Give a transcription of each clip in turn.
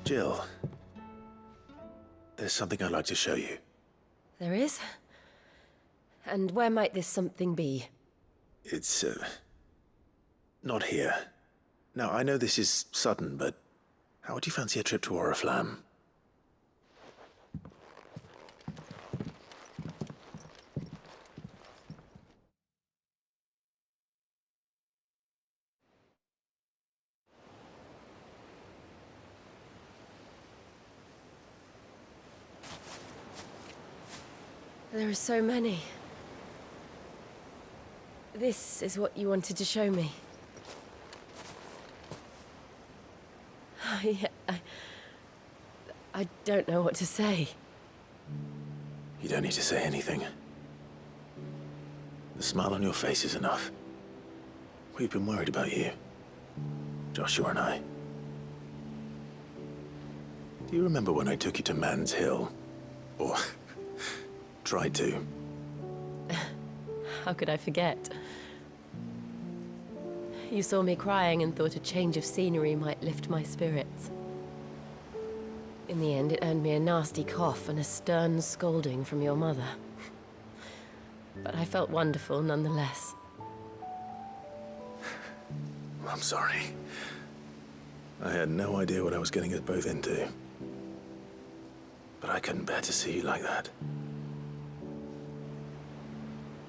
Jill, there's something I'd like to show you. There is? And where might this something be? It's, not here. Now, I know this is sudden, but how would you fancy a trip to Oriflamme? There are so many. This is what you wanted to show me. I don't know what to say. You don't need to say anything. The smile on your face is enough. We've been worried about you, Joshua and I. Do you remember when I took you to Man's Hill? Or tried to? How could I forget? You saw me crying and thought a change of scenery might lift my spirits. In the end, it earned me a nasty cough and a stern scolding from your mother. But I felt wonderful nonetheless. I'm sorry. I had no idea what I was getting us both into. But I couldn't bear to see you like that.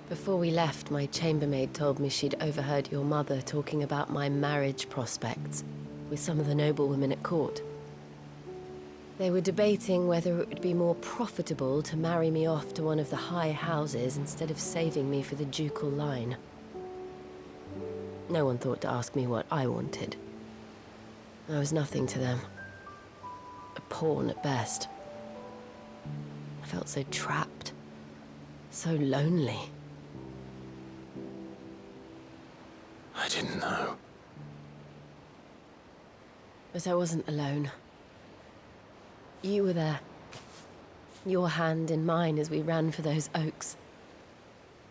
Before we left, my chambermaid told me she'd overheard your mother talking about my marriage prospects with some of the noblewomen at court. They were debating whether it would be more profitable to marry me off to one of the high houses instead of saving me for the ducal line. No one thought to ask me what I wanted. I was nothing to them. A pawn at best. I felt so trapped, so lonely. I didn't know. But I wasn't alone. You were there. Your hand in mine as we ran for those oaks.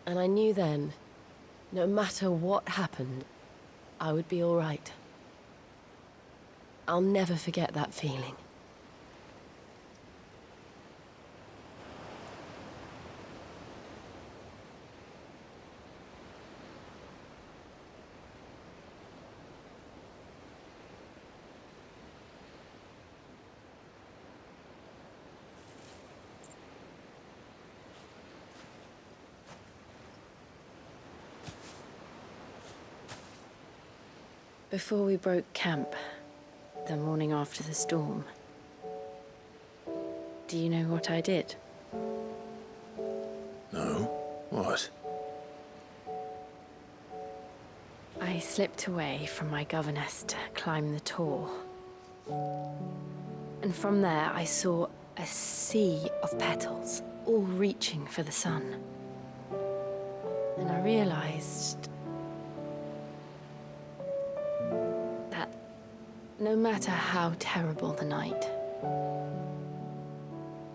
And I knew then, no matter what happened, I would be all right. I'll never forget that feeling. Before we broke camp, the morning after the storm, do you know what I did? No? What? I slipped away from my governess to climb the tor. And from there I saw a sea of petals, all reaching for the sun. And I realized that no matter how terrible the night,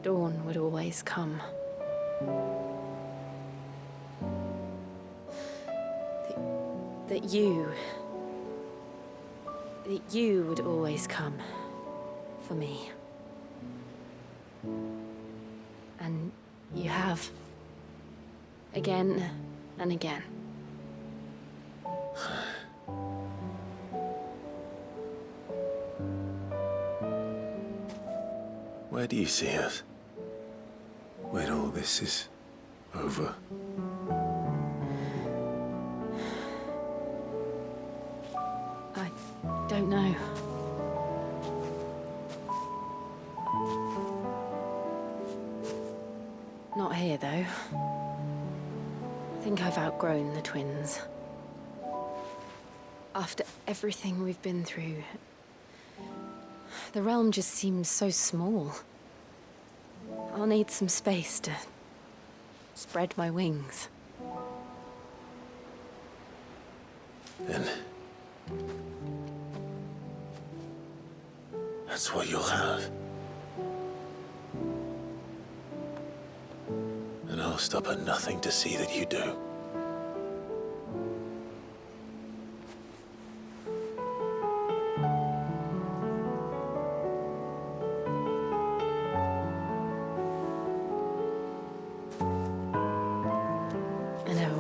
dawn would always come. That you would always come for me. And you have. Again and again. Where do you see us? When all this is over? I don't know. Not here, though. I think I've outgrown the twins. After everything we've been through, the realm just seems so small. I'll need some space to spread my wings. Then that's what you'll have. And I'll stop at nothing to see that you do.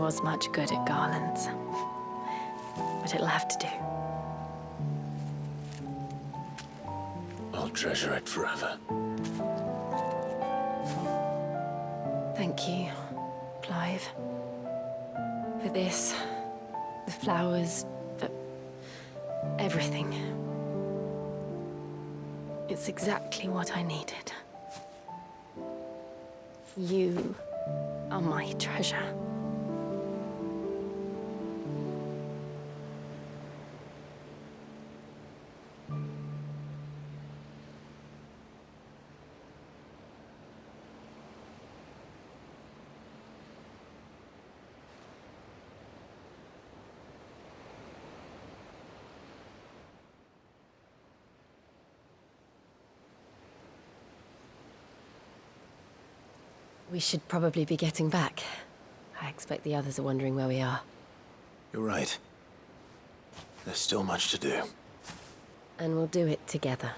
was much good at garlands. But it'll have to do. I'll treasure it forever. Thank you, Clive. For this, the flowers, for everything. It's exactly what I needed. You are my treasure. We should probably be getting back. I expect the others are wondering where we are. You're right. There's still much to do. And we'll do it together.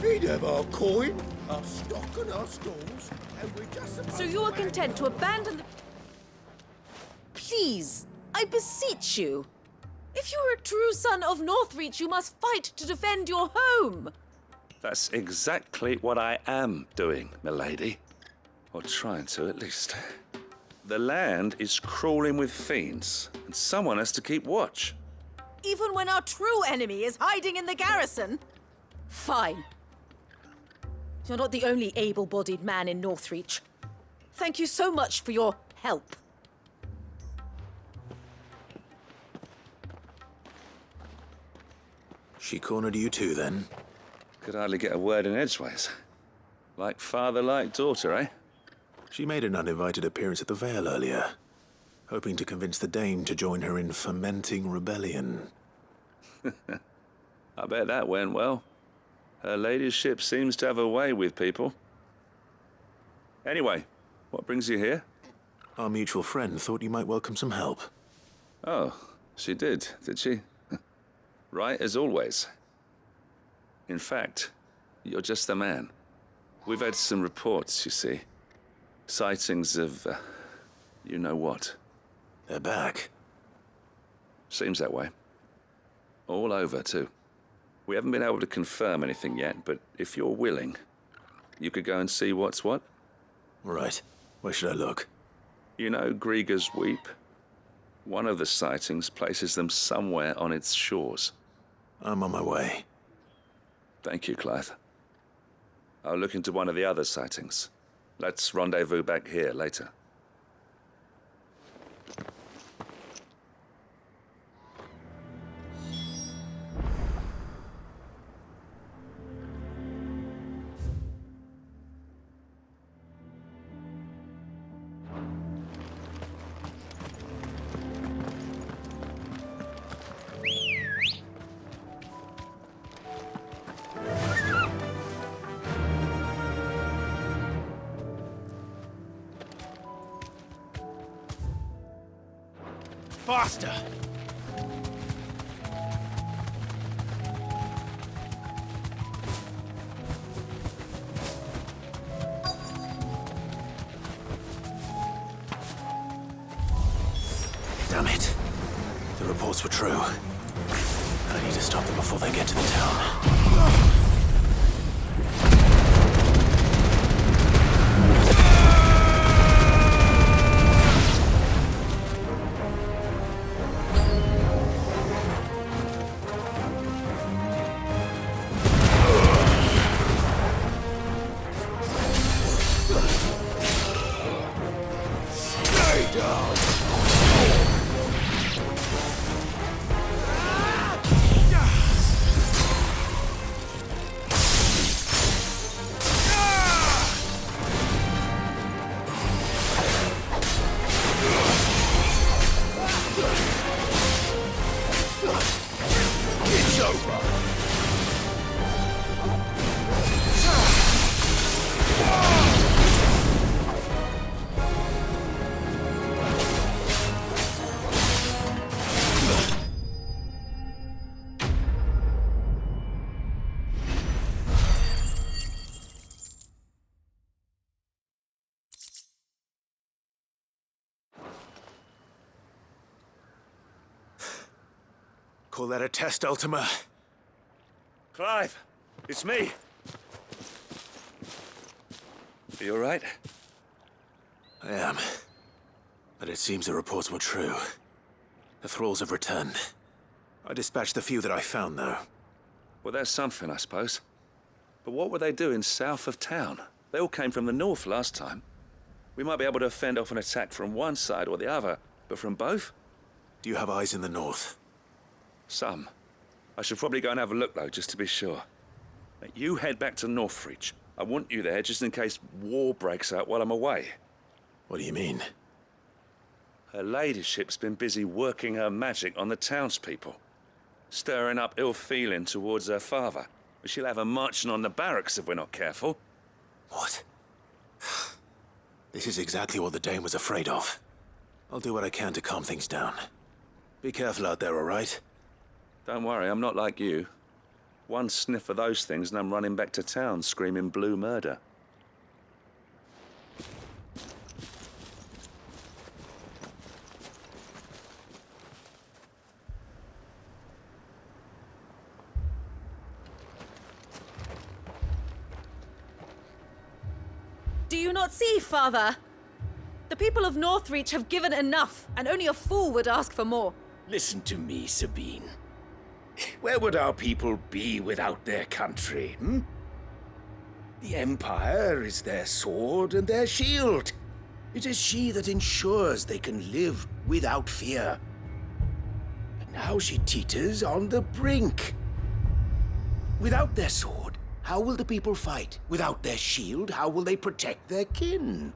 We'd have our coin, our stock and our stores, and we're just about So you are content to abandon the... Please, I beseech you. If you are a true son of Northreach, you must fight to defend your home. That's exactly what I am doing, milady. Or trying to, at least. The land is crawling with fiends, and someone has to keep watch. Even when our true enemy is hiding in the garrison? Fine. You're not the only able-bodied man in Northreach. Thank you so much for your help. She cornered you too, then? Could hardly get a word in edgeways. Like father, like daughter, eh? She made an uninvited appearance at the Vale earlier, hoping to convince the Dame to join her in fomenting rebellion. I bet that went well. Her ladyship seems to have a way with people. Anyway, what brings you here? Our mutual friend thought you might welcome some help. Oh, she did she? Right as always. In fact, you're just the man. We've had some reports, you see. Sightings of, you know what. They're back. Seems that way. All over, too. We haven't been able to confirm anything yet, but if you're willing, you could go and see what's what. Right. Where should I look? You know Grieger's Weep? One of the sightings places them somewhere on its shores. I'm on my way. Thank you, Clive. I'll look into one of the other sightings. Let's rendezvous back here later. Faster! Damn it. The reports were true. I need to stop them before they get to the town. Call that a test, Ultima? Clive, it's me. Are you all right? I am. But it seems the reports were true. The thralls have returned. I dispatched the few that I found, though. Well, that's something, I suppose. But what were they doing south of town? They all came from the north last time. We might be able to fend off an attack from one side or the other, but from both? Do you have eyes in the north? Some. I should probably go and have a look, though, just to be sure. Now, you head back to Northreach. I want you there just in case war breaks out while I'm away. What do you mean? Her ladyship's been busy working her magic on the townspeople, stirring up ill feeling towards her father. She'll have her marching on the barracks if we're not careful. What? This is exactly what the Dane was afraid of. I'll do what I can to calm things down. Be careful out there, all right? Don't worry, I'm not like you. One sniff of those things and I'm running back to town screaming blue murder. Do you not see, Father? The people of Northreach have given enough, and only a fool would ask for more. Listen to me, Sabine. Where would our people be without their country, hmm? The Empire is their sword and their shield. It is she that ensures they can live without fear. But now she teeters on the brink. Without their sword, how will the people fight? Without their shield, how will they protect their kin?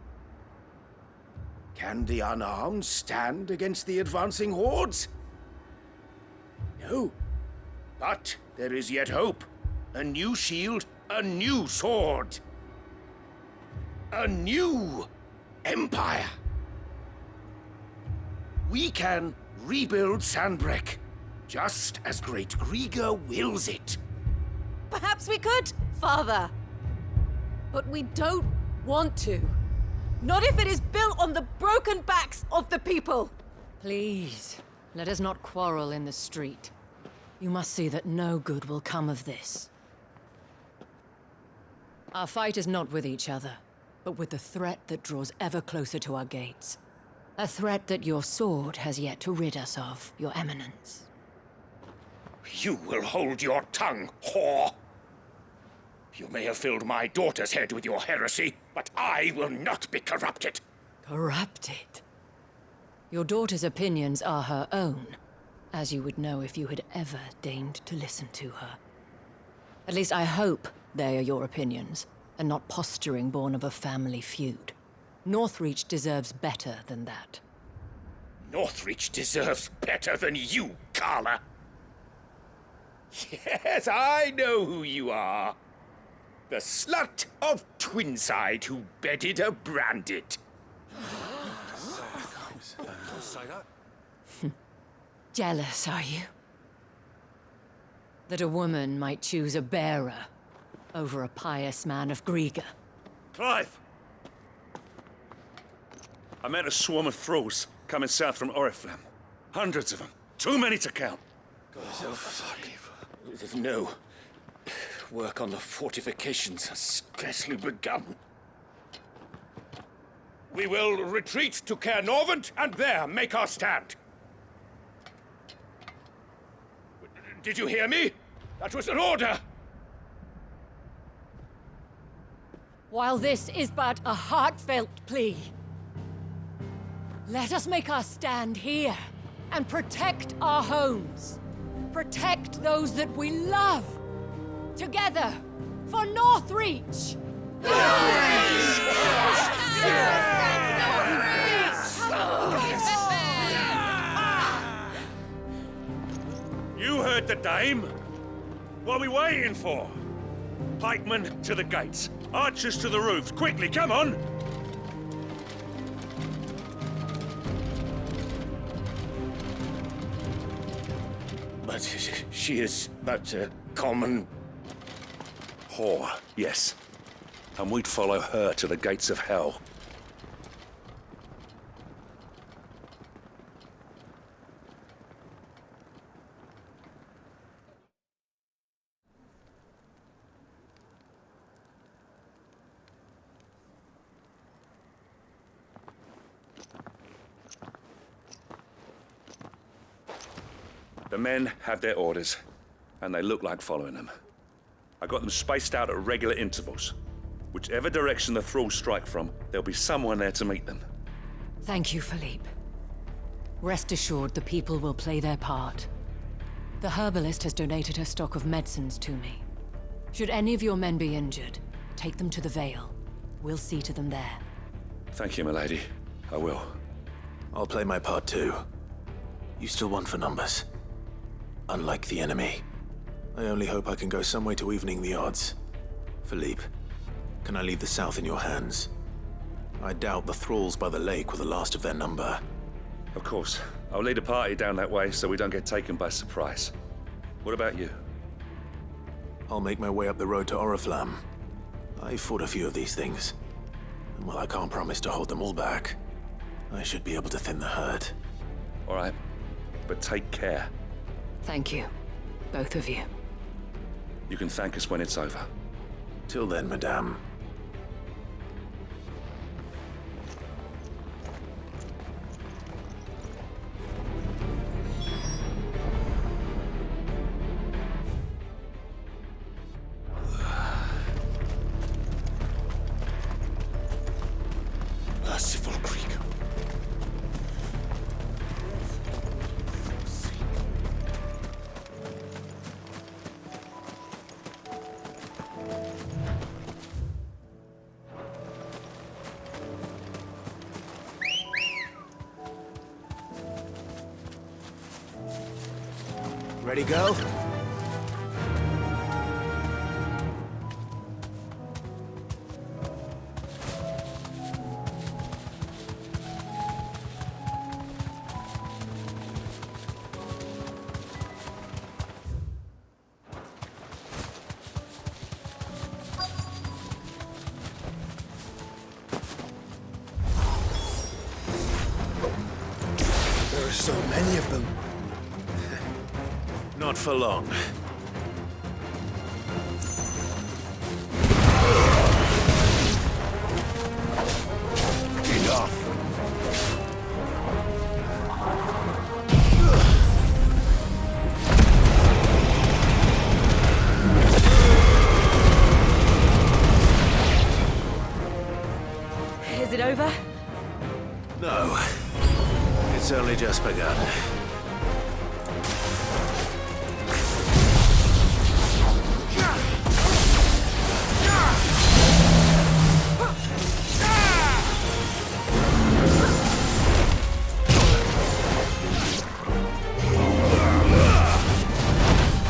Can the unarmed stand against the advancing hordes? No. But there is yet hope. A new shield, a new sword. A new empire. We can rebuild Sandbreck, just as Great Grieger wills it. Perhaps we could, Father. But we don't want to. Not if it is built on the broken backs of the people. Please, let us not quarrel in the street. You must see that no good will come of this. Our fight is not with each other, but with the threat that draws ever closer to our gates. A threat that your sword has yet to rid us of, Your Eminence. You will hold your tongue, whore! You may have filled my daughter's head with your heresy, but I will not be corrupted. Corrupted? Your daughter's opinions are her own, as you would know if you had ever deigned to listen to her. At least I hope they are your opinions, and not posturing born of a family feud. Northreach deserves better than that. Northreach deserves better than you, Carla. Yes, I know who you are. The slut of Twinside who bedded a Branded. Jealous, are you? That a woman might choose a bearer over a pious man of Griega? Clive! I met a swarm of thralls coming south from Oriflamme. Hundreds of them. Too many to count. Oh, fuck. No. Work on the fortifications has scarcely begun. We will retreat to Caer Norvent and there make our stand. Did you hear me? That was an order! While this is but a heartfelt plea, let us make our stand here and protect our homes. Protect those that we love. Together, for Northreach! You heard the dame. What are we waiting for? Pikemen to the gates. Archers to the roofs. Quickly, come on! But she is but a common... Whore, yes. And we'd follow her to the gates of hell. The men have their orders, and they look like following them. I got them spaced out at regular intervals. Whichever direction the thralls strike from, there'll be someone there to meet them. Thank you, Philippe. Rest assured the people will play their part. The herbalist has donated her stock of medicines to me. Should any of your men be injured, take them to the Vale. We'll see to them there. Thank you, milady. I will. I'll play my part too. You still want for numbers. Unlike the enemy. I only hope I can go some way to evening the odds. Philippe, can I leave the south in your hands? I doubt the thralls by the lake were the last of their number. Of course. I'll lead a party down that way so we don't get taken by surprise. What about you? I'll make my way up the road to Oriflamme. I fought a few of these things. And while I can't promise to hold them all back, I should be able to thin the herd. All right. But take care. Thank you, both of you. You can thank us when it's over. Till then, madame. Merciful Creek. Ready, go? There are so many of them. Not for long. Enough. Is it over? No. It's only just begun.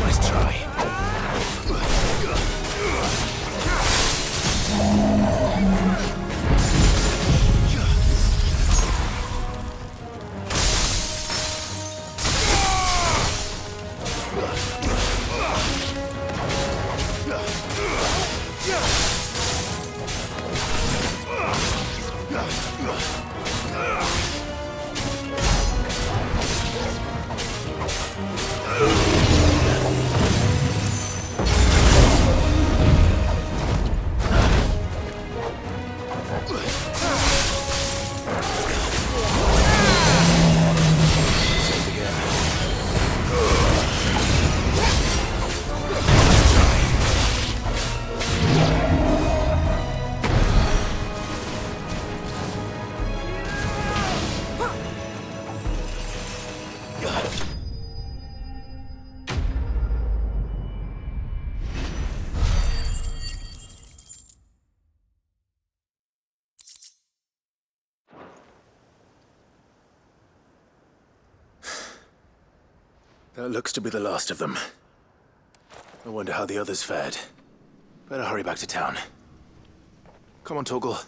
Nice try. That looks to be the last of them. I wonder how the others fared. Better hurry back to town. Come on, Torgal.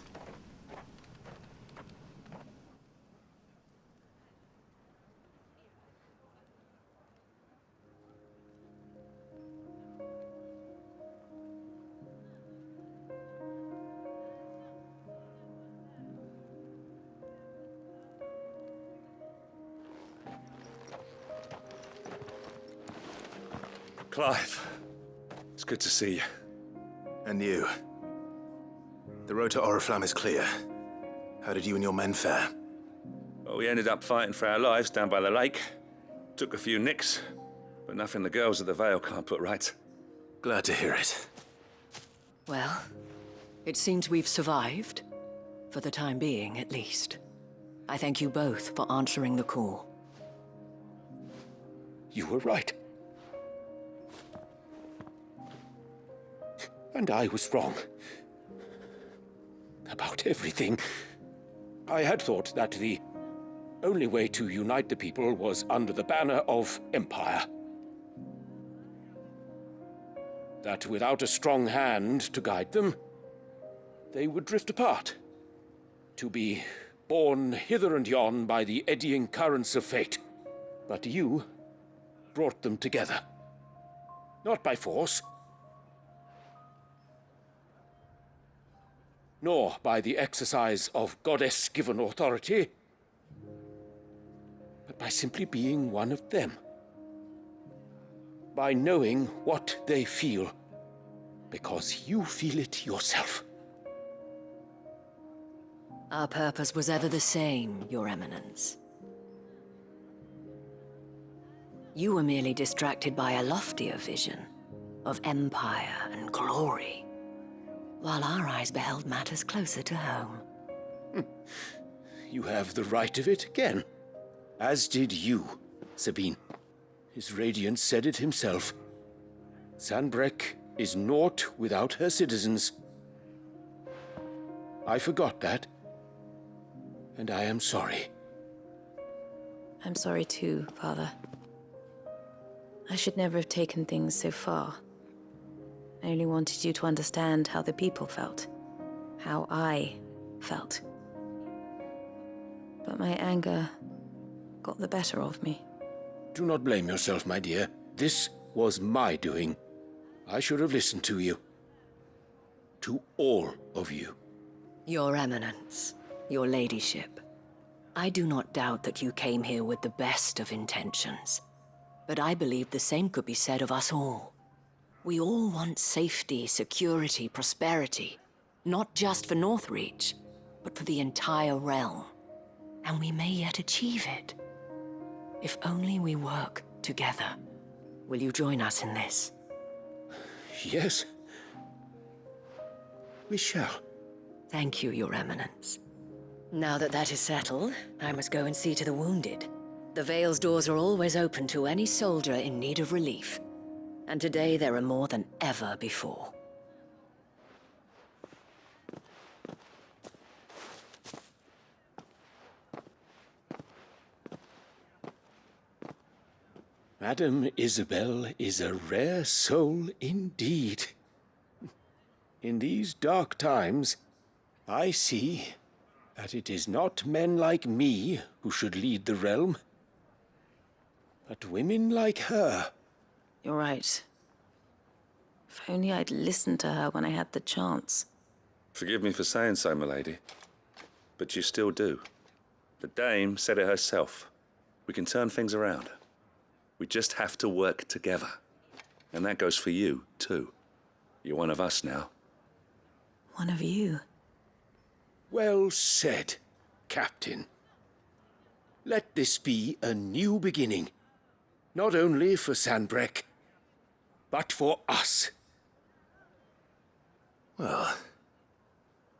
Clive, it's good to see you. And you. The road to Oriflamme is clear. How did you and your men fare? Well, we ended up fighting for our lives down by the lake. Took a few nicks, but nothing the girls of the Vale can't put right. Glad to hear it. Well, it seems we've survived. For the time being, at least. I thank you both for answering the call. You were right. And I was wrong. About everything. I had thought that the only way to unite the people was under the banner of Empire. That without a strong hand to guide them, they would drift apart. To be borne hither and yon by the eddying currents of fate. But you brought them together. Not by force, nor by the exercise of goddess-given authority, but by simply being one of them. By knowing what they feel, because you feel it yourself. Our purpose was ever the same, Your Eminence. You were merely distracted by a loftier vision of empire and glory, while our eyes beheld matters closer to home. You have the right of it again. As did you, Sabine. His Radiance said it himself. Sanbreque is naught without her citizens. I forgot that, and I am sorry. I'm sorry too, Father. I should never have taken things so far. I only wanted you to understand how the people felt. How I felt. But my anger got the better of me. Do not blame yourself, my dear. This was my doing. I should have listened to you. To all of you. Your Eminence, your ladyship, I do not doubt that you came here with the best of intentions. But I believe the same could be said of us all. We all want safety, security, prosperity. Not just for Northreach, but for the entire realm. And we may yet achieve it. If only we work together. Will you join us in this? Yes. We shall. Thank you, Your Eminence. Now that that is settled, I must go and see to the wounded. The Vale's doors are always open to any soldier in need of relief. And today there are more than ever before. Madame Isabel is a rare soul indeed. In these dark times, I see that it is not men like me who should lead the realm, but women like her. You're right. If only I'd listened to her when I had the chance. Forgive me for saying so, milady, but you still do. The Dame said it herself. We can turn things around. We just have to work together. And that goes for you, too. You're one of us now. One of you. Well said, Captain. Let this be a new beginning. Not only for Sanbreque, but for us. Well,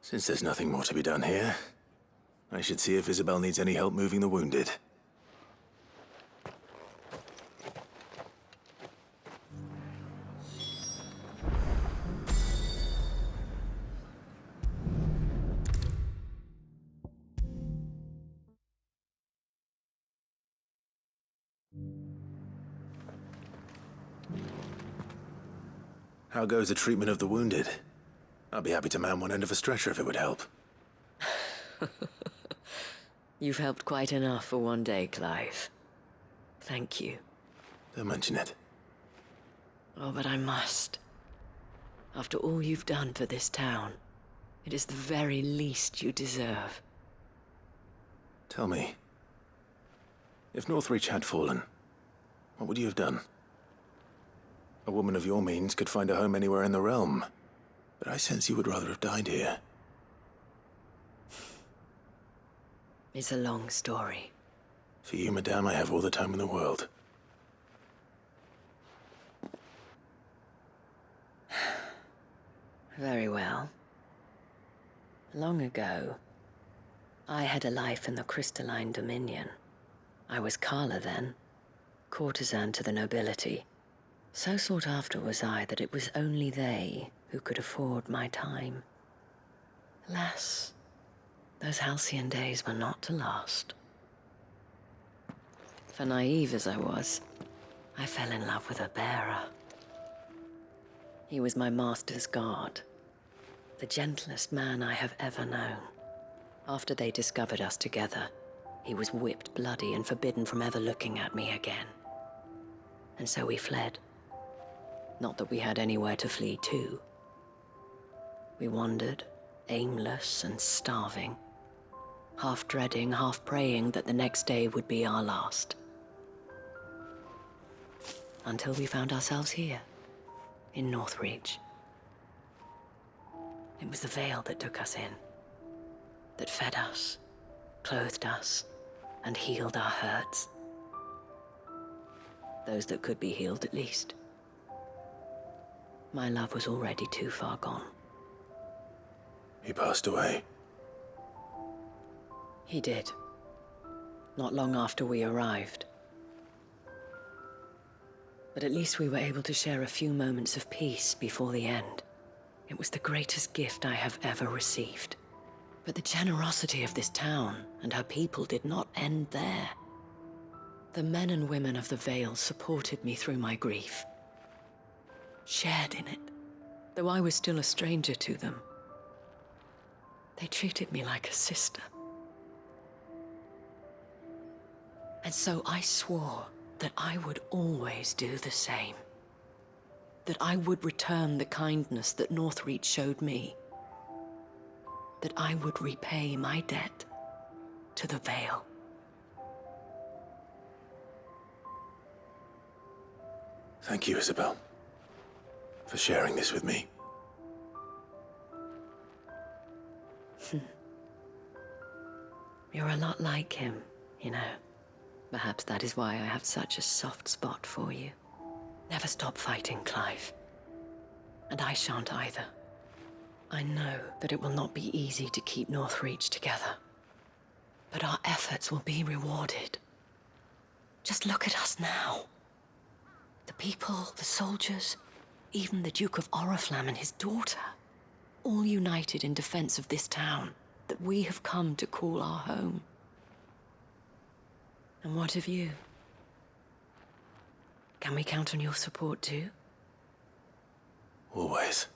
since there's nothing more to be done here, I should see if Isabel needs any help moving the wounded. How goes the treatment of the wounded? I'd be happy to man one end of a stretcher if it would help. You've helped quite enough for one day, Clive. Thank you. Don't mention it. Oh, but I must. After all you've done for this town, it is the very least you deserve. Tell me, if Northreach had fallen, what would you have done? A woman of your means could find a home anywhere in the realm, but I sense you would rather have died here. It's a long story. For you, madame, I have all the time in the world. Very well. Long ago, I had a life in the Crystalline Dominion. I was Carla then, courtesan to the nobility. So sought after was I that it was only they who could afford my time. Alas, those halcyon days were not to last. For naive as I was, I fell in love with a bearer. He was my master's guard, the gentlest man I have ever known. After they discovered us together, he was whipped bloody and forbidden from ever looking at me again. And so we fled. Not that we had anywhere to flee to. We wandered, aimless and starving, half dreading, half praying that the next day would be our last. Until we found ourselves here, in Northreach. It was the veil that took us in, that fed us, clothed us, and healed our hurts. Those that could be healed, at least. My love was already too far gone. He passed away. He did. Not long after we arrived. But at least we were able to share a few moments of peace before the end. It was the greatest gift I have ever received. But the generosity of this town and her people did not end there. The men and women of the Vale supported me through my grief, shared in it, though I was still a stranger to them. They treated me like a sister. And so I swore that I would always do the same. That I would return the kindness that Northreach showed me. That I would repay my debt to the Vale. Thank you, Isabel, for sharing this with me. You're a lot like him, you know. Perhaps that is why I have such a soft spot for you. Never stop fighting, Clive. And I shan't either. I know that it will not be easy to keep Northreach together. But our efforts will be rewarded. Just look at us now. The people, the soldiers, even the Duke of Oriflamme and his daughter, all united in defense of this town that we have come to call our home. And what of you? Can we count on your support too? Always.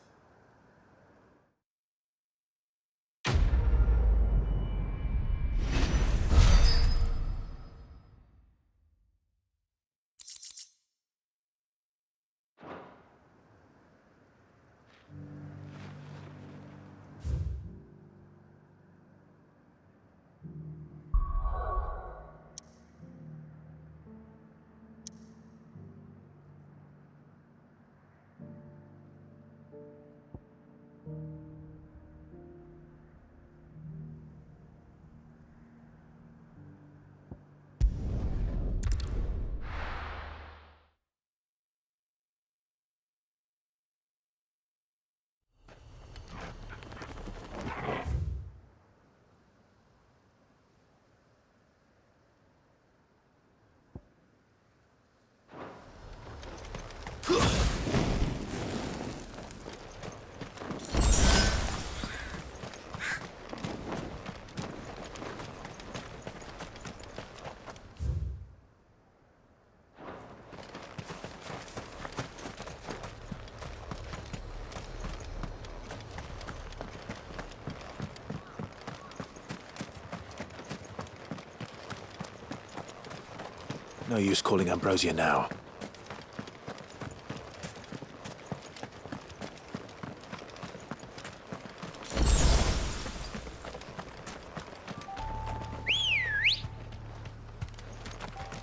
No use calling Ambrosia now.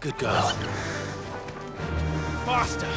Good girl. Faster!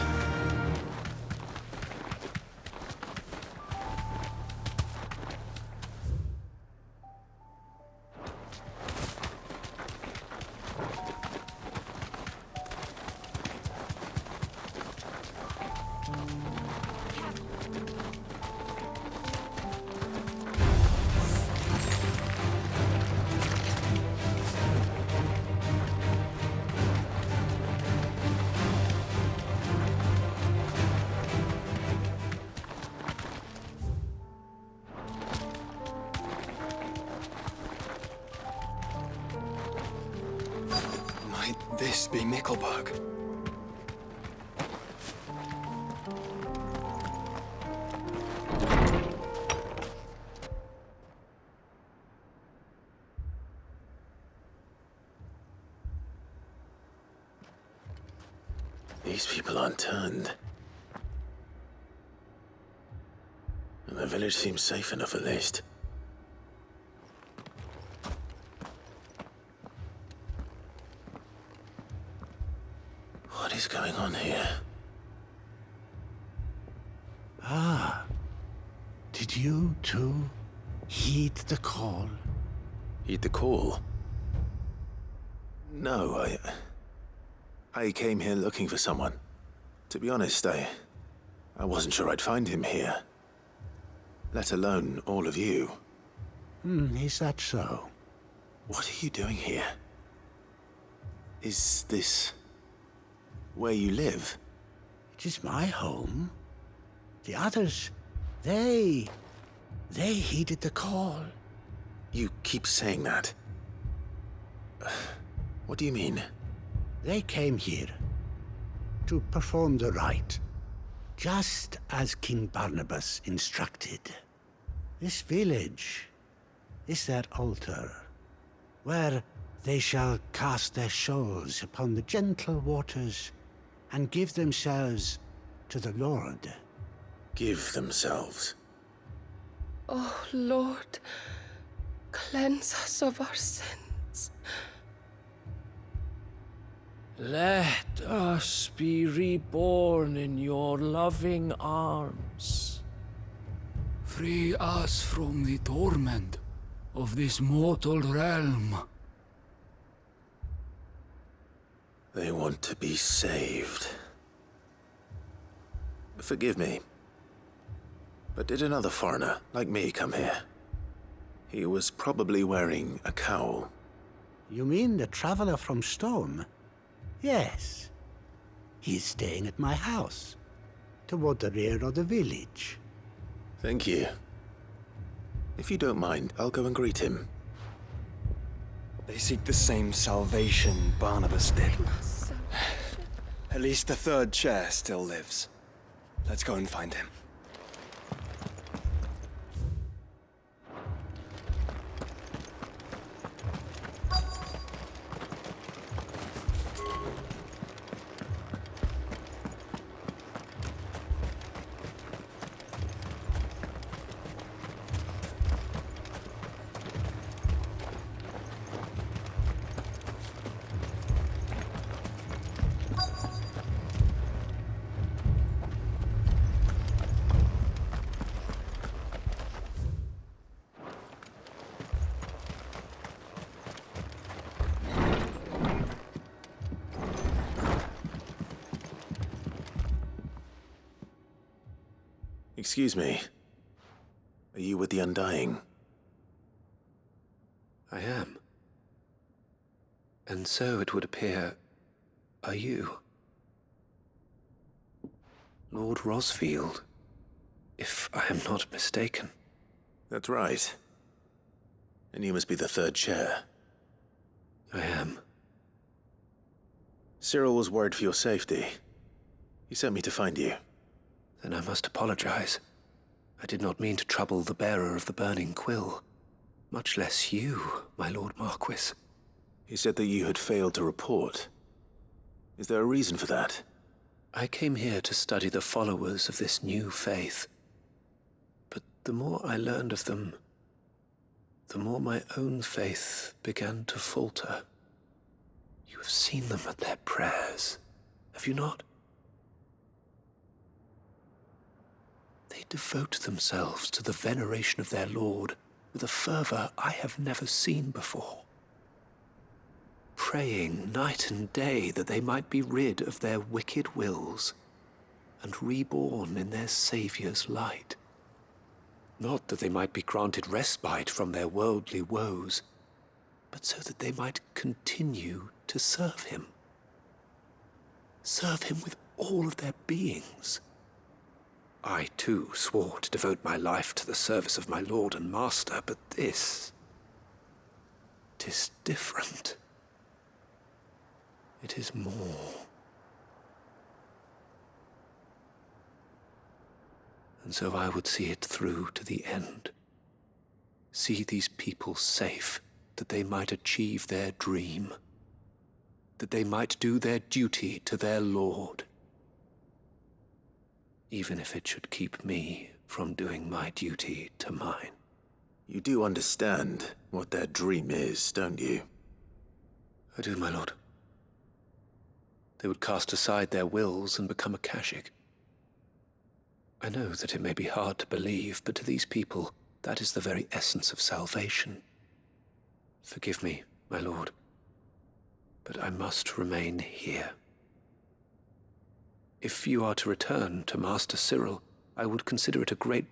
Might this be Nickelberg? These people aren't turned. And the village seems safe enough at least. What is going on here? Ah, did you too heed the call? Heed the call? No, I came here looking for someone. To be honest, I wasn't sure I'd find him here. Let alone all of you. Is that so? What are you doing here? Is this where you live? It is my home. The others, they heeded the call. You keep saying that. What do you mean? They came here to perform the rite, just as King Barnabas instructed. This village is their altar, where they shall cast their shoals upon the gentle waters and give themselves to the Lord. Give themselves. Oh, Lord, cleanse us of our sins. Let us be reborn in your loving arms. Free us from the torment of this mortal realm. They want to be saved. Forgive me, but did another foreigner like me come here? He was probably wearing a cowl. You mean the traveler from Stone? Yes. He's staying at my house, toward the rear of the village. Thank you. If you don't mind, I'll go and greet him. They seek the same salvation Barnabas did. At least the third chair still lives. Let's go and find him. Excuse me. Are you with the Undying? I am. And so it would appear, are you? Lord Rosfield, if I am not mistaken. That's right. And you must be the third chair. I am. Cyril was worried for your safety. He sent me to find you. Then I must apologize. I did not mean to trouble the bearer of the burning quill. Much less you, my Lord Marquis. He said that you had failed to report. Is there a reason for that? I came here to study the followers of this new faith. But the more I learned of them, the more my own faith began to falter. You have seen them at their prayers, have you not? They devote themselves to the veneration of their Lord with a fervor I have never seen before. Praying night and day that they might be rid of their wicked wills and reborn in their Saviour's light. Not that they might be granted respite from their worldly woes, but so that they might continue to serve him. Serve him with all of their beings. I, too, swore to devote my life to the service of my Lord and Master, but this... 'tis different. It is more. And so I would see it through to the end. See these people safe, that they might achieve their dream. That they might do their duty to their Lord. Even if it should keep me from doing my duty to mine. You do understand what their dream is, don't you? I do, my lord. They would cast aside their wills and become a Kashik. I know that it may be hard to believe, but to these people, that is the very essence of salvation. Forgive me, my lord, but I must remain here. If you are to return to Master Cyril, I would consider it a great...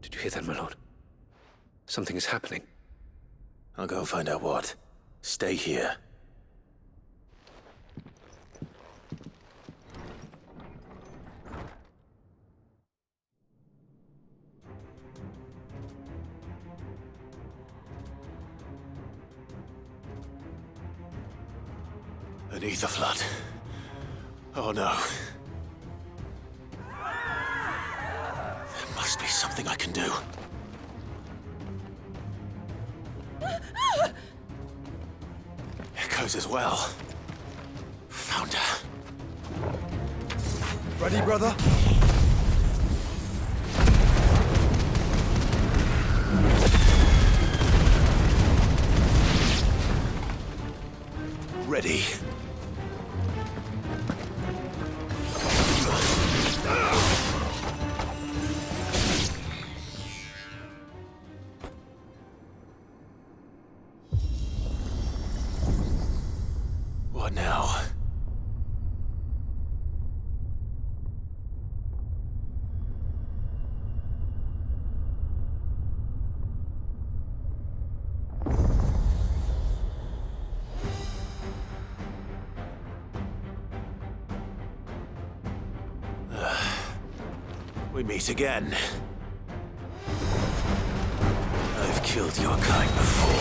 Did you hear that, my lord? Something is happening. I'll go and find out what. Stay here. Beneath the flood. Oh no. There must be something I can do. Echoes as well. Found her. Ready, brother? Ready. What now? We meet again. I've killed your kind before.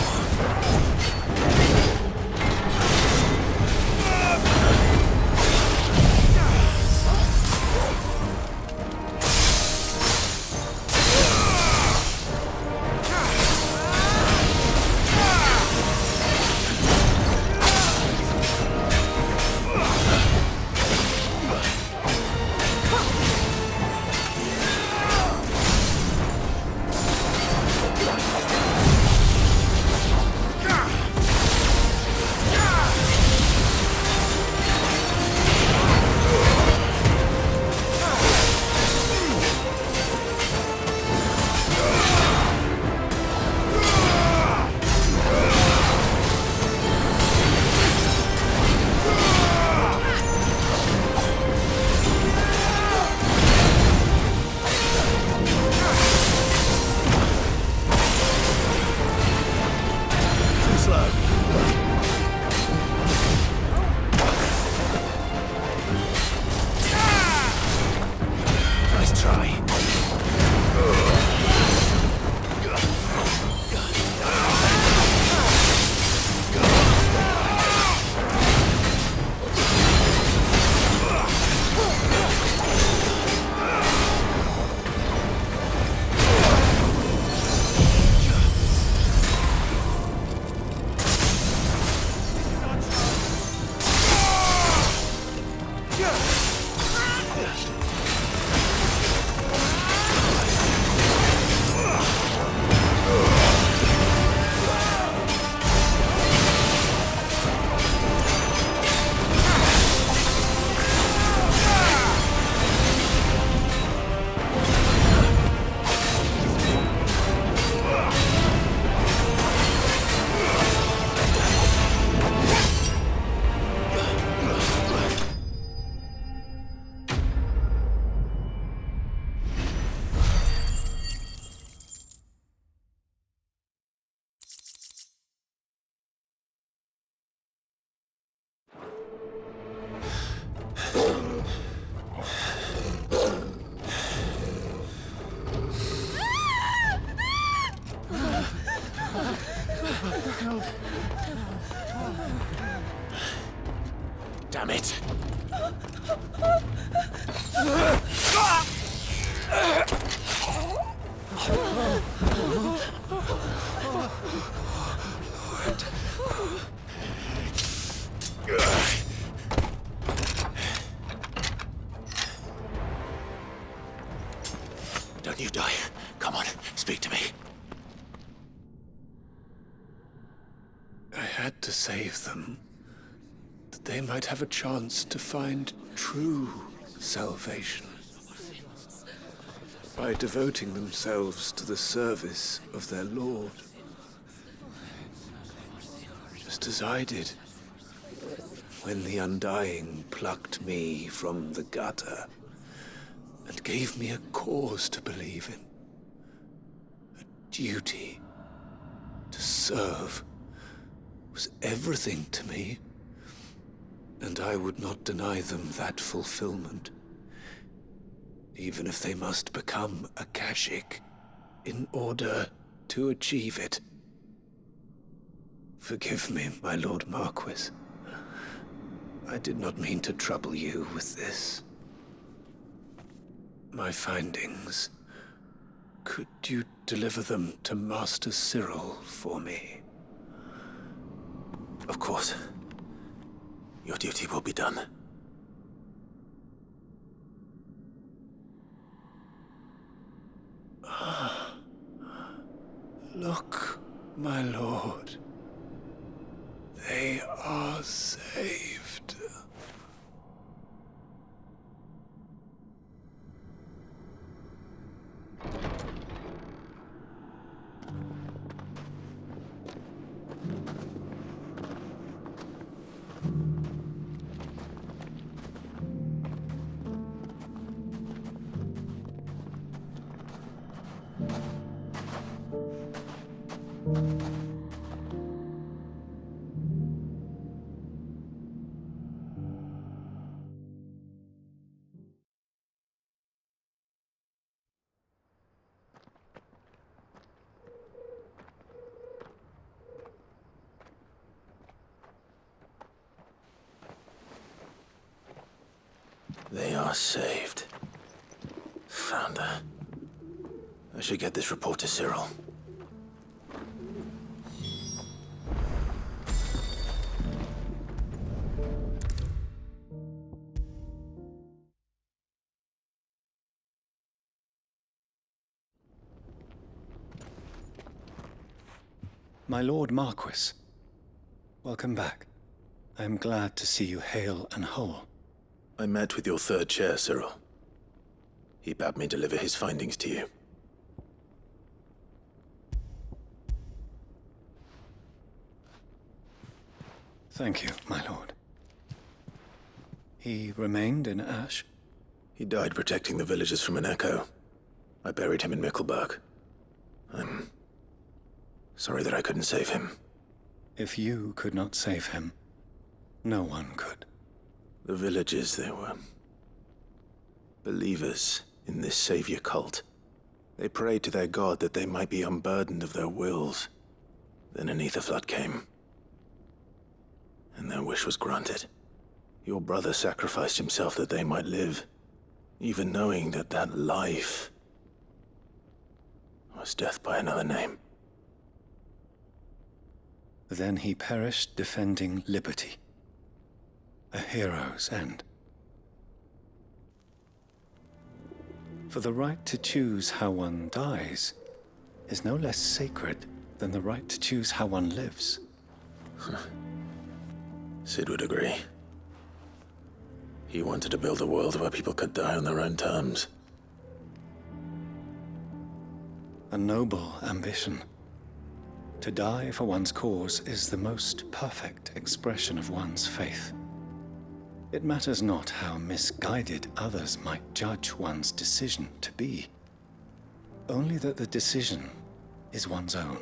Damn it! Don't you die. Come on, speak to me. I had to save them, that they might have a chance to find true salvation. By devoting themselves to the service of their Lord. Just as I did, when the Undying plucked me from the gutter and gave me a cause to believe in. A duty to serve was everything to me, and I would not deny them that fulfillment, even if they must become a Kashik in order to achieve it. Forgive me, my Lord Marquis. I did not mean to trouble you with this. My findings. Could you deliver them to Master Cyril for me? Of course. Your duty will be done. Look, my lord. They are saved. They are saved. Founder. I should get this report to Cyril. My Lord Marquis, welcome back. I am glad to see you hale and whole. I met with your third chair, Cyril. He bade me deliver his findings to you. Thank you, my lord. He remained in Ash? He died protecting the villagers from an echo. I buried him in Mickelberg. I'm sorry that I couldn't save him. If you could not save him, no one could. The villagers, they were believers in this savior cult. They prayed to their god that they might be unburdened of their wills. Then an ether flood came, and their wish was granted. Your brother sacrificed himself that they might live, even knowing that that life was death by another name. Then he perished defending liberty. A hero's end. For the right to choose how one dies is no less sacred than the right to choose how one lives. Sid would agree. He wanted to build a world where people could die on their own terms. A noble ambition. To die for one's cause is the most perfect expression of one's faith. It matters not how misguided others might judge one's decision to be, only that the decision is one's own.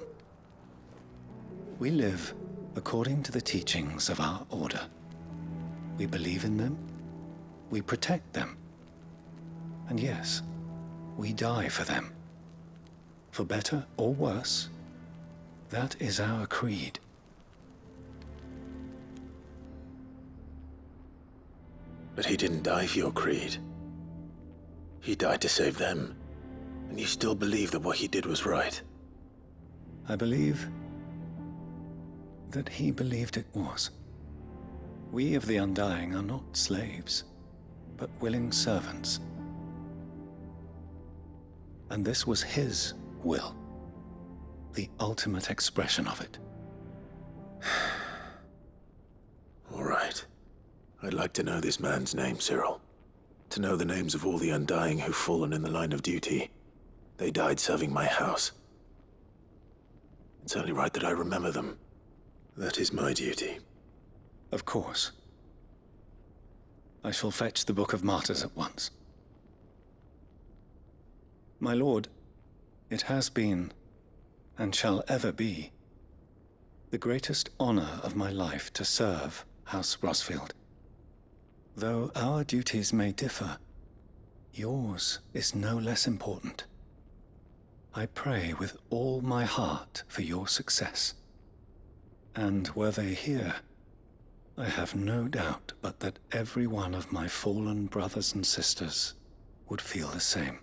We live according to the teachings of our order. We believe in them, we protect them. And yes, we die for them. For better or worse, that is our creed. But he didn't die for your creed. He died to save them. And you still believe that what he did was right? I believe that he believed it was. We of the Undying are not slaves, but willing servants. And this was his will, the ultimate expression of it. All right. I'd like to know this man's name, Cyril. To know the names of all the Undying who've fallen in the line of duty. They died serving my house. It's only right that I remember them. That is my duty. Of course. I shall fetch the Book of Martyrs at once. My lord, it has been, and shall ever be, the greatest honor of my life to serve House Rosfield. Though our duties may differ, yours is no less important. I pray with all my heart for your success. And were they here, I have no doubt but that every one of my fallen brothers and sisters would feel the same.